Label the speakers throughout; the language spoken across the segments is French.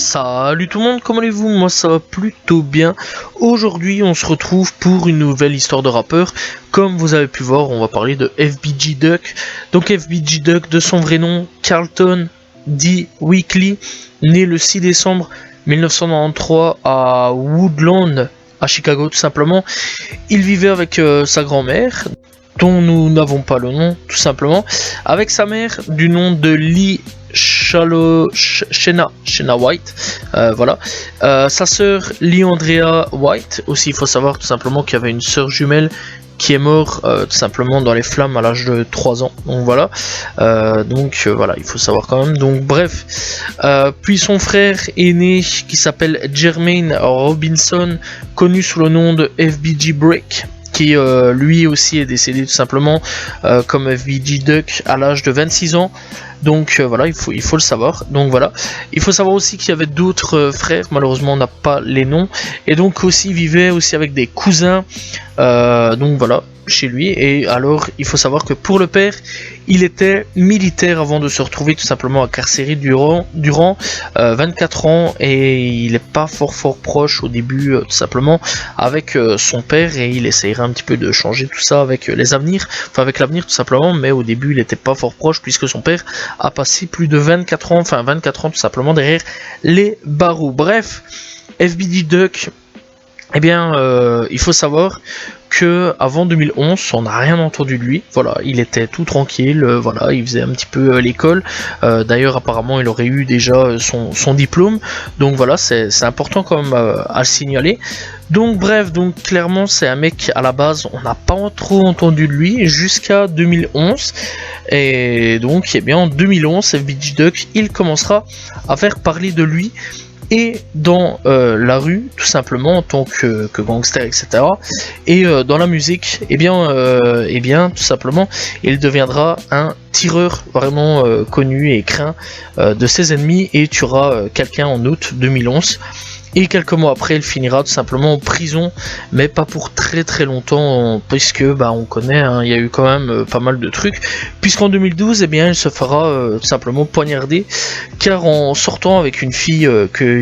Speaker 1: Salut tout le monde, comment allez-vous? Moi ça va plutôt bien. Aujourd'hui on se retrouve pour une nouvelle histoire de rappeur. Comme vous avez pu voir, on va parler de FBG Duck. Donc FBG Duck, de son vrai nom, Carlton D. Weekly, né le 6 décembre 1993 à Woodland, à Chicago tout simplement. Il vivait avec sa grand-mère, dont nous n'avons pas le nom tout simplement, avec sa mère du nom de Lee Shena White, voilà. Sa sœur Leandrea White, aussi il faut savoir tout simplement qu'il y avait une sœur jumelle qui est morte tout simplement dans les flammes à l'âge de 3 ans, donc voilà. Voilà, il faut savoir quand même, donc bref. Puis son frère aîné qui s'appelle Jermaine Robinson, connu sous le nom de FBG Brick, qui lui aussi est décédé tout simplement comme FBG Duck à l'âge de 26 ans. Donc voilà, il faut le savoir. Donc voilà, il faut savoir aussi qu'il y avait d'autres frères, malheureusement on n'a pas les noms, et donc aussi il vivait aussi avec des cousins, donc voilà, chez lui. Et alors il faut savoir que pour le père, il était militaire avant de se retrouver tout simplement incarcéré durant 24 ans, et il n'est pas fort proche au début tout simplement avec son père, et il essaiera un petit peu de changer tout ça avec l'avenir tout simplement, mais au début il n'était pas fort proche puisque son père a passé plus de 24 ans tout simplement derrière les barreaux. Bref, FBG Duck, eh bien il faut savoir que avant 2011 on n'a rien entendu de lui. Voilà, il était tout tranquille, voilà, il faisait un petit peu l'école, d'ailleurs apparemment il aurait eu déjà son diplôme, donc voilà, c'est important quand même à le signaler. Donc bref, donc clairement c'est un mec, à la base on n'a pas trop entendu de lui jusqu'à 2011, et donc eh bien en 2011 FBG Duck, il commencera à faire parler de lui, et dans la rue tout simplement en tant que gangster, etc. Et dans la musique, eh bien tout simplement il deviendra un tireur vraiment connu et craint de ses ennemis, et tuera quelqu'un en août 2011. Et quelques mois après, il finira tout simplement en prison, mais pas pour très longtemps, puisque on connaît, hein, il y a eu quand même pas mal de trucs, puisqu'en 2012, eh bien, il se fera tout simplement poignarder, car en sortant avec une fille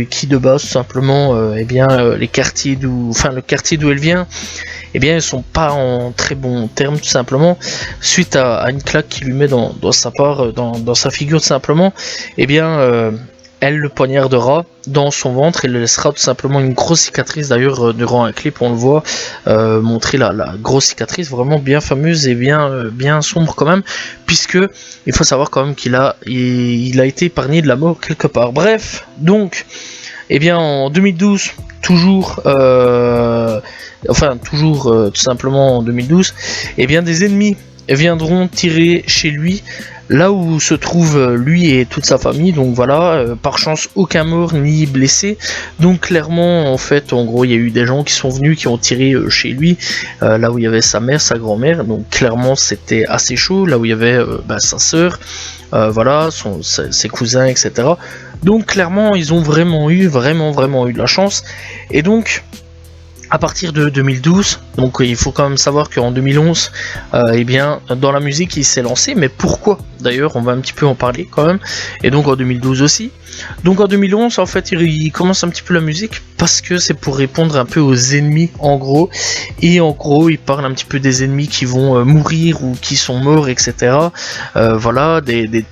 Speaker 1: qui de base tout simplement, le quartier d'où elle vient, eh bien, ils sont pas en très bons termes tout simplement, suite à une claque qu'il lui met dans sa figure tout simplement. Eh bien, elle le poignardera dans son ventre et le laissera tout simplement une grosse cicatrice. D'ailleurs, durant un clip, on le voit montrer la grosse cicatrice, vraiment bien fameuse et bien sombre quand même, puisque il faut savoir quand même qu'il a été épargné de la mort quelque part. Bref, donc, eh bien en 2012, toujours tout simplement en 2012, eh bien des ennemis viendront tirer chez lui, là où se trouve lui et toute sa famille. Donc voilà, par chance aucun mort ni blessé, donc clairement en fait en gros il y a eu des gens qui sont venus, qui ont tiré chez lui, là où il y avait sa mère, sa grand-mère, donc clairement c'était assez chaud, là où il y avait sa sœur, voilà, ses cousins, etc. Donc clairement ils ont vraiment eu de la chance. Et donc à partir de 2012, donc il faut quand même savoir qu'en 2011, eh bien, dans la musique il s'est lancé, mais pourquoi? D'ailleurs, on va un petit peu en parler quand même, et donc en 2012 aussi. Donc en 2011, en fait, il commence un petit peu la musique, parce que c'est pour répondre un peu aux ennemis, en gros, et en gros, il parle un petit peu des ennemis qui vont mourir, ou qui sont morts, etc. Voilà, des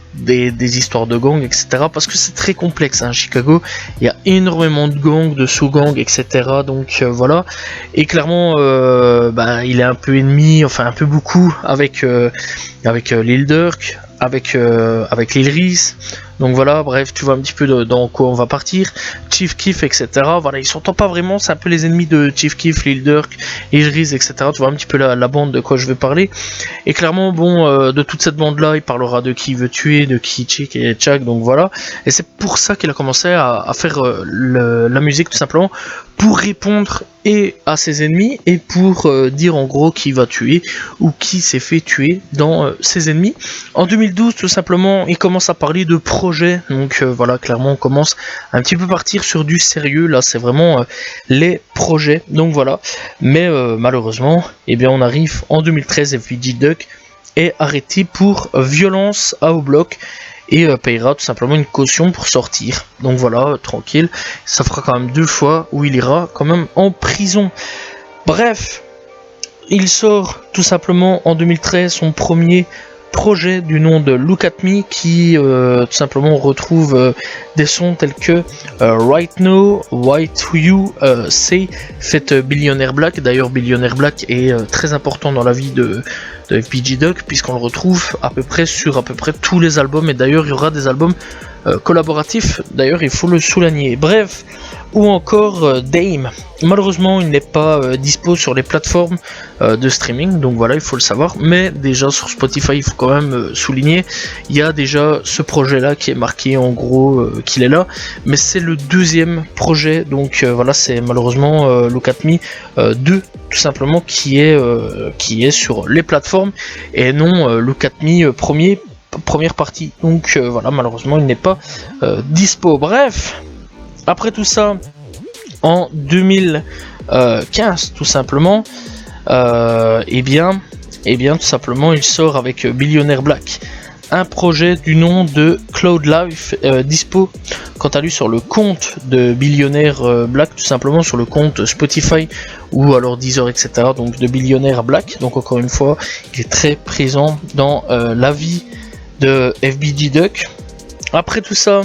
Speaker 1: histoires de gangs, etc. Parce que c'est très complexe, hein, Chicago, il y a énormément de gangs, de sous-gangs, etc. Donc voilà, et clairement, il est un peu ennemi, enfin un peu beaucoup, avec Lil Durk, avec Lil Reese. Donc voilà, bref, tu vois un petit peu dans quoi on va partir. Chief Keef, etc. Voilà, ils s'entendent pas vraiment, c'est un peu les ennemis de Chief Keef, Lil Durk, Lil Reese, etc. Tu vois un petit peu la bande de quoi je vais parler. Et clairement, bon, de toute cette bande-là, il parlera de qui il veut tuer, de qui Chick et Chak, donc voilà. Et c'est pour ça qu'il a commencé à faire la musique tout simplement, pour répondre et à ses ennemis, et pour dire en gros qui va tuer ou qui s'est fait tuer dans ses ennemis. En 2012 tout simplement il commence à parler de projet, donc voilà, clairement on commence un petit peu partir sur du sérieux, là c'est vraiment les projets, donc voilà. Mais malheureusement, eh bien on arrive en 2013, FBG Duck est arrêté pour violence à haut bloc. et payera tout simplement une caution pour sortir. Donc voilà, tranquille, ça fera quand même 2 fois où il ira quand même en prison. Bref, il sort tout simplement en 2013 son premier projet du nom de Look At Me qui tout simplement retrouve des sons tels que Right Now, Why To You, Say, fait Billionaire Black. D'ailleurs Billionaire Black est très important dans la vie de FBG Duck puisqu'on le retrouve à peu près sur à peu près tous les albums, et d'ailleurs il y aura des albums collaboratifs, d'ailleurs il faut le souligner. Bref, ou encore Dame. Malheureusement il n'est pas dispo sur les plateformes de streaming, donc voilà, il faut le savoir, mais déjà sur Spotify il faut quand même souligner, il y a déjà ce projet là qui est marqué en gros qu'il est là, mais c'est le deuxième projet, donc voilà, c'est malheureusement Look At Me 2 tout simplement qui est sur les plateformes et non Look At Me première partie, donc voilà, malheureusement il n'est pas dispo. Bref, après tout ça, en 2015 tout simplement, et bien tout simplement il sort avec Billionaire Black, un projet du nom de Cloud Life, dispo quant à lui sur le compte de Billionaire Black, tout simplement sur le compte Spotify ou alors Deezer, etc. Donc de Billionaire Black, donc encore une fois il est très présent dans la vie de FBG Duck. Après tout ça,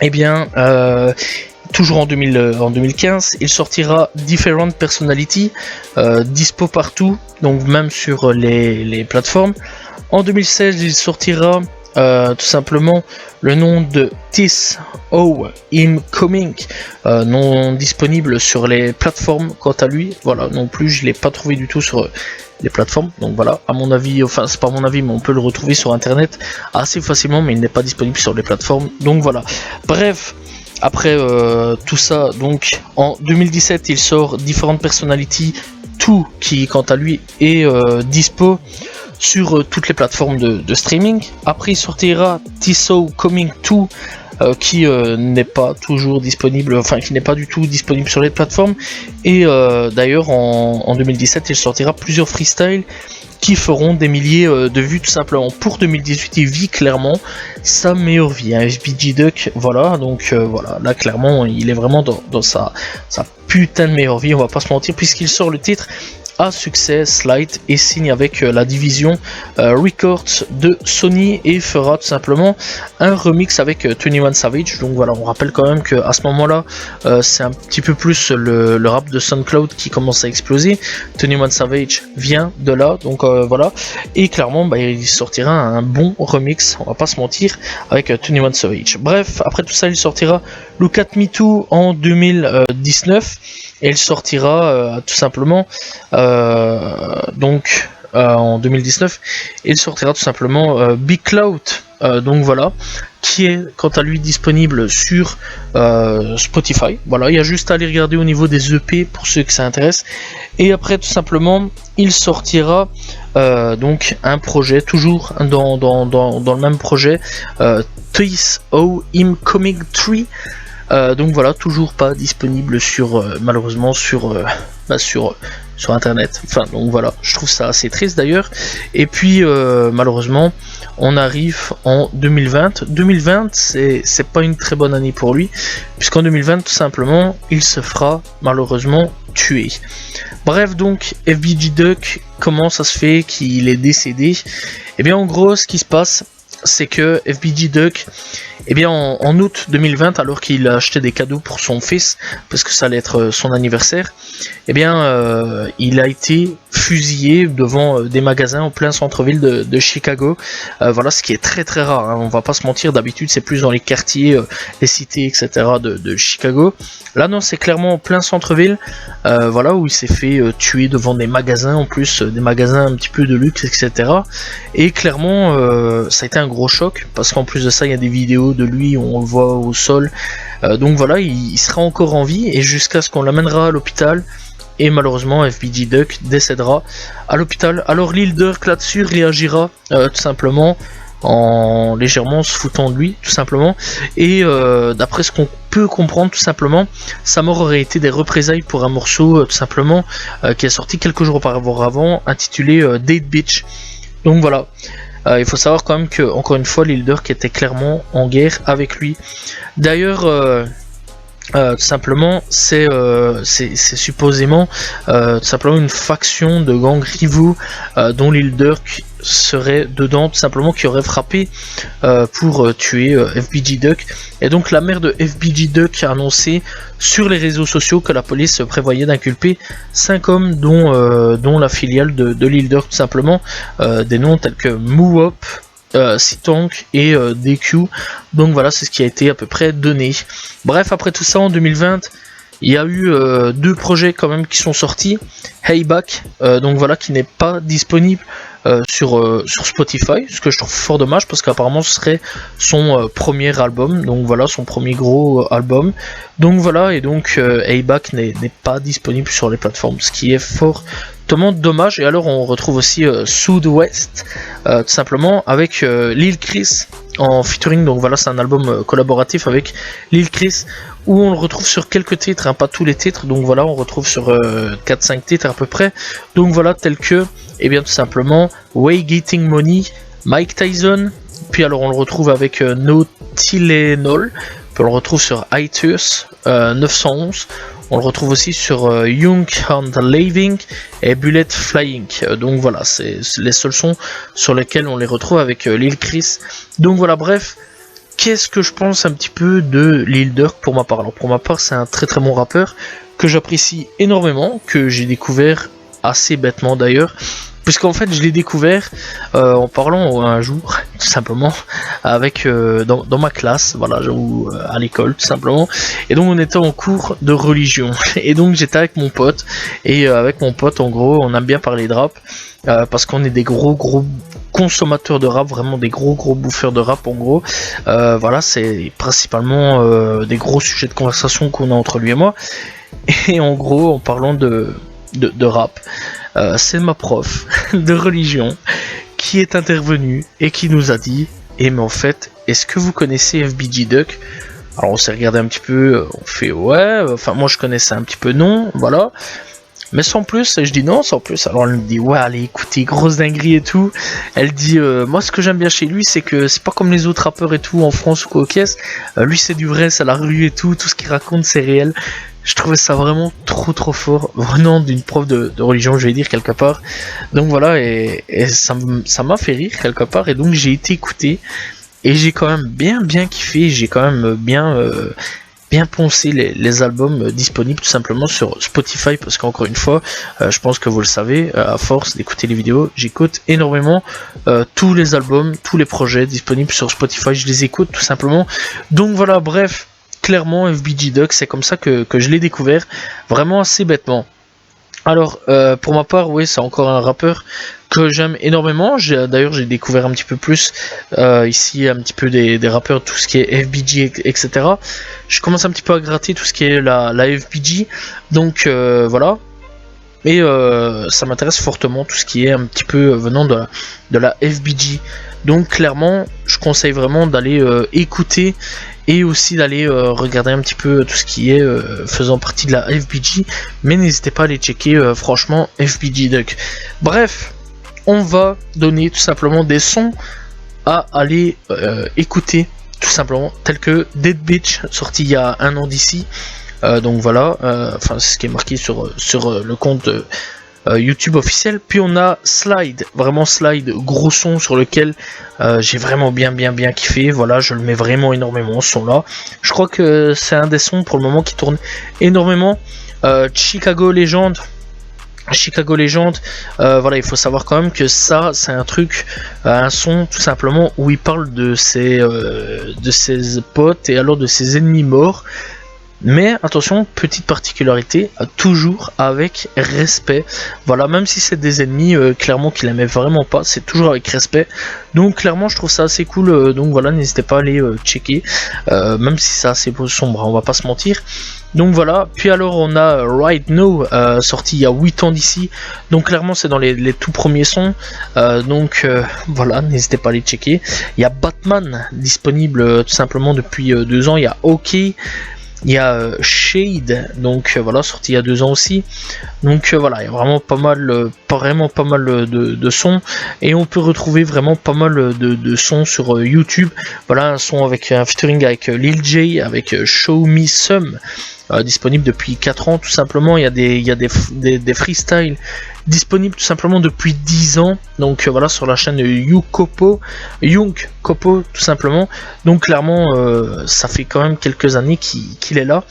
Speaker 1: et bien toujours en 2015, il sortira Different Personality, dispo partout, donc même sur les plateformes. En 2016, il sortira tout simplement le nom de This Oh I'm Coming, non disponible sur les plateformes quant à lui. Voilà, non plus, je l'ai pas trouvé du tout sur les plateformes, donc voilà, à mon avis, enfin c'est pas mon avis, mais on peut le retrouver sur internet assez facilement, mais il n'est pas disponible sur les plateformes, donc voilà. Bref, après tout ça, donc en 2017 il sort Different Personality 2 qui quant à lui est dispo sur toutes les plateformes de streaming. Après il sortira TSO Coming 2 qui n'est pas toujours disponible, enfin qui n'est pas du tout disponible sur les plateformes, et d'ailleurs en 2017 il sortira plusieurs freestyles qui feront des milliers de vues tout simplement. Pour 2018 il vit clairement sa meilleure vie, hein, FBG Duck, voilà, donc voilà, là clairement il est vraiment dans sa putain de meilleure vie, on va pas se mentir, puisqu'il sort le titre à succès Slide et signe avec la division Records de Sony et fera tout simplement un remix avec 21 Savage. Donc voilà, on rappelle quand même que à ce moment là c'est un petit peu plus le rap de SoundCloud qui commence à exploser. 21 Savage vient de là, donc voilà, et clairement bah, il sortira un bon remix, on va pas se mentir, avec 21 Savage. Bref, après tout ça il sortira Look At Me 2 en 2019 et il sortira tout simplement donc en 2019 il sortira tout simplement Big Cloud, donc voilà, qui est quant à lui disponible sur Spotify. Voilà, il y a juste à aller regarder au niveau des EP pour ceux que ça intéresse. Et après tout simplement il sortira donc un projet toujours dans le même projet, This Oh I'm Coming 3. Donc voilà, toujours pas disponible sur malheureusement sur internet, enfin donc voilà, je trouve ça assez triste d'ailleurs. Et puis malheureusement on arrive en 2020. C'est pas une très bonne année pour lui, puisqu'en 2020 tout simplement il se fera malheureusement tuer. Bref, donc FBG Duck, comment ça se fait qu'il est décédé? Et bien en gros ce qui se passe, c'est que FBG Duck, et bien en août 2020, alors qu'il a acheté des cadeaux pour son fils, parce que ça allait être son anniversaire, et bien il a été fusillé devant des magasins en plein centre-ville de Chicago. Voilà, ce qui est très très rare, hein, on va pas se mentir, d'habitude c'est plus dans les quartiers, les cités, etc. de Chicago. Là non, c'est clairement en plein centre-ville, voilà, où il s'est fait tuer devant des magasins, en plus des magasins un petit peu de luxe, etc. Et clairement ça a été un gros choc, parce qu'en plus de ça il y a des vidéos de lui où on le voit au sol, donc voilà, il sera encore en vie, et jusqu'à ce qu'on l'amènera à l'hôpital, et malheureusement FBG Duck décédera à l'hôpital. Alors Lil Durk là-dessus réagira tout simplement en légèrement se foutant de lui tout simplement, et d'après ce qu'on peut comprendre tout simplement, sa mort aurait été des représailles pour un morceau tout simplement, qui est sorti quelques jours auparavant, intitulé Date Bitch. Donc voilà, Il faut savoir quand même que, encore une fois, Lil Durk était clairement en guerre avec lui. D'ailleurs, tout simplement, c'est supposément tout simplement une faction de gangs rivaux dont Lil Durk serait dedans, tout simplement, qui aurait frappé pour tuer FBG Duck. Et donc la mère de FBG Duck a annoncé sur les réseaux sociaux que la police prévoyait d'inculper 5 hommes dont la filiale de Lil Durk, tout simplement, des noms tels que Moop, C-Tonk et DQ. Donc voilà, c'est ce qui a été à peu près donné. Bref, après tout ça, en 2020, il y a eu 2 projets quand même qui sont sortis. Hey Back, donc voilà, qui n'est pas disponible sur Spotify, ce que je trouve fort dommage parce qu'apparemment ce serait son premier album, donc voilà, son premier gros album. Donc voilà, et donc Hey Back n'est pas disponible sur les plateformes, ce qui est fortement dommage. Et alors on retrouve aussi Southwest, tout simplement, avec Lil Chris en featuring. Donc voilà, c'est un album collaboratif avec Lil Chris, où on le retrouve sur quelques titres, hein, pas tous les titres. Donc voilà, on retrouve sur 4-5 titres à peu près. Donc voilà, tels que, et bien tout simplement, Way Getting Money, Mike Tyson. Puis alors on le retrouve avec No Tylenol. Puis on le retrouve sur iTunes 911. On le retrouve aussi sur Young and Living et Bullet Flying. Donc voilà, c'est les seuls sons sur lesquels on les retrouve avec Lil Chris. Donc voilà, bref. Qu'est-ce que je pense un petit peu de Lil Durk pour ma part? Alors pour ma part, c'est un très très bon rappeur que j'apprécie énormément, que j'ai découvert assez bêtement d'ailleurs, puisqu'en fait je l'ai découvert en parlant un jour tout simplement avec dans ma classe, voilà, à l'école tout simplement, et donc on était en cours de religion et donc j'étais avec mon pote, et avec mon pote en gros on aime bien parler de rap parce qu'on est des gros consommateurs de rap, vraiment des gros bouffeurs de rap en gros. Voilà, c'est principalement des gros sujets de conversation qu'on a entre lui et moi. Et en gros, en parlant de rap, c'est ma prof de religion qui est intervenue et qui nous a dit: mais en fait, est-ce que vous connaissez FBG Duck? Alors on s'est regardé un petit peu, on fait ouais, enfin moi je connaissais un petit peu, non, voilà. Mais sans plus, je dis non, sans plus. Alors elle me dit ouais, allez écoutez, grosse dinguerie et tout. Elle dit moi ce que j'aime bien chez lui, c'est que c'est pas comme les autres rappeurs et tout en France ou quoi au caisse. Lui c'est du vrai, c'est la rue et tout ce qu'il raconte c'est réel. Je trouvais ça vraiment trop fort, venant d'une prof de religion, je vais dire quelque part. Donc voilà, et ça m'a fait rire quelque part, et donc j'ai été écouté et j'ai quand même bien kiffé. J'ai quand même bien poncé les albums disponibles tout simplement sur Spotify, parce qu'encore une fois, je pense que vous le savez, à force d'écouter les vidéos, j'écoute énormément tous les albums, tous les projets disponibles sur Spotify, je les écoute tout simplement. Donc voilà, bref, clairement FBG Duck, c'est comme ça que je l'ai découvert, vraiment assez bêtement. Alors pour ma part, oui, c'est encore un rappeur que j'aime énormément. D'ailleurs j'ai découvert un petit peu plus ici un petit peu des rappeurs, tout ce qui est FBG, etc. Je commence un petit peu à gratter tout ce qui est la FBG, donc voilà. Et ça m'intéresse fortement tout ce qui est un petit peu venant de la FBG. Donc clairement je conseille vraiment d'aller écouter et aussi d'aller regarder un petit peu tout ce qui est faisant partie de la FBG, mais n'hésitez pas à aller checker franchement FBG Duck. Bref, on va donner tout simplement des sons à aller écouter tout simplement, tels que Dead Bitch, sorti il y a un an d'ici. Donc voilà, enfin c'est ce qui est marqué sur le compte YouTube officiel. Puis on a Slide, vraiment Slide, gros son sur lequel j'ai vraiment bien kiffé. Voilà, je le mets vraiment énormément ce son là. Je crois que c'est un des sons pour le moment qui tourne énormément. Chicago Legend, voilà, il faut savoir quand même que ça c'est un truc, un son tout simplement où il parle de ses potes et alors de ses ennemis morts. Mais attention, petite particularité, toujours avec respect. Voilà, même si c'est des ennemis clairement qu'il aimait vraiment pas, c'est toujours avec respect. Donc clairement je trouve ça assez cool, donc voilà, n'hésitez pas à aller checker, même si c'est assez sombre, hein, on va pas se mentir. Donc voilà, puis alors on a Right Now, sorti il y a 8 ans d'ici, donc clairement c'est dans les tout premiers sons, donc voilà, n'hésitez pas à aller checker. Il y a Batman disponible tout simplement depuis 2 ans, il y a OK, Il y a Shade, donc voilà, sorti il y a 2 ans aussi. Donc voilà, il y a vraiment pas mal de sons, et on peut retrouver vraiment pas mal de sons sur YouTube. Voilà, un son avec un featuring avec Lil J, avec Show Me Some, disponible depuis 4 ans tout simplement. Il y a des freestyles disponibles tout simplement depuis 10 ans. Donc voilà, sur la chaîne Young Kopo tout simplement. Donc clairement, ça fait quand même quelques années qu'il est là,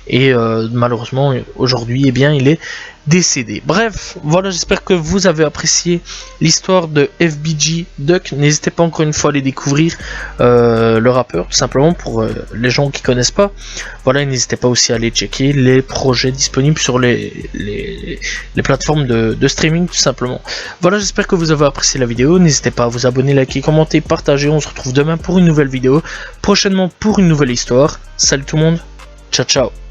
Speaker 1: et malheureusement aujourd'hui, eh bien, il est décédé. Bref, voilà, j'espère que vous avez apprécié l'histoire de FBG Duck. N'hésitez pas encore une fois à aller découvrir le rappeur, tout simplement, pour les gens qui connaissent pas. Voilà, n'hésitez pas aussi à aller checker les projets disponibles sur les plateformes de streaming, tout simplement. Voilà, j'espère que vous avez apprécié la vidéo. N'hésitez pas à vous abonner, liker, commenter, partager. On se retrouve demain pour une nouvelle vidéo, prochainement pour une nouvelle histoire. Salut tout le monde, ciao ciao.